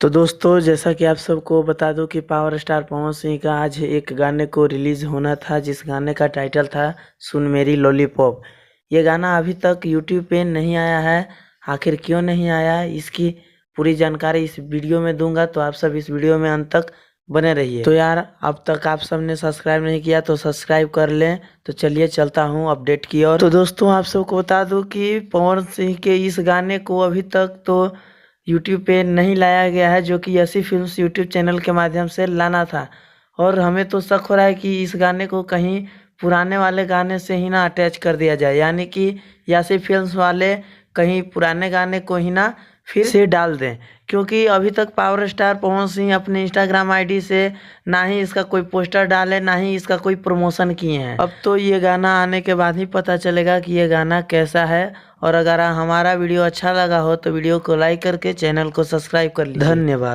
तो दोस्तों, जैसा कि आप सबको बता दूं कि पावर स्टार पवन सिंह का आज एक गाने को रिलीज़ होना था, जिस गाने का टाइटल था सुन मेरी लॉलीपॉप। ये गाना अभी तक यूट्यूब पे नहीं आया है। आखिर क्यों नहीं आया, इसकी पूरी जानकारी इस वीडियो में दूंगा, तो आप सब इस वीडियो में अंत तक बने रहिए। तो यार, अब तक आप सब ने सब्सक्राइब नहीं किया तो सब्सक्राइब कर लें। तो चलिए चलता हूँ अपडेट की ओर। तो दोस्तों, आप सबको बता दूं कि पवन सिंह के इस गाने को अभी तक तो यूट्यूब पे नहीं लाया गया है, जो कि यसी फिल्म्स यूट्यूब चैनल के माध्यम से लाना था। और हमें तो शक हो रहा है कि इस गाने को कहीं पुराने वाले गाने से ही ना अटैच कर दिया जाए, यानी कि यसी फिल्म्स वाले कहीं पुराने गाने को ही ना फिर से डाल दें। क्योंकि अभी तक पावर स्टार पवन सिंह अपने इंस्टाग्राम आईडी से ना ही इसका कोई पोस्टर डाले, ना ही इसका कोई प्रमोशन किए हैं। अब तो ये गाना आने के बाद ही पता चलेगा कि ये गाना कैसा है। और अगर हमारा वीडियो अच्छा लगा हो तो वीडियो को लाइक करके चैनल को सब्सक्राइब कर लीजिए। धन्यवाद।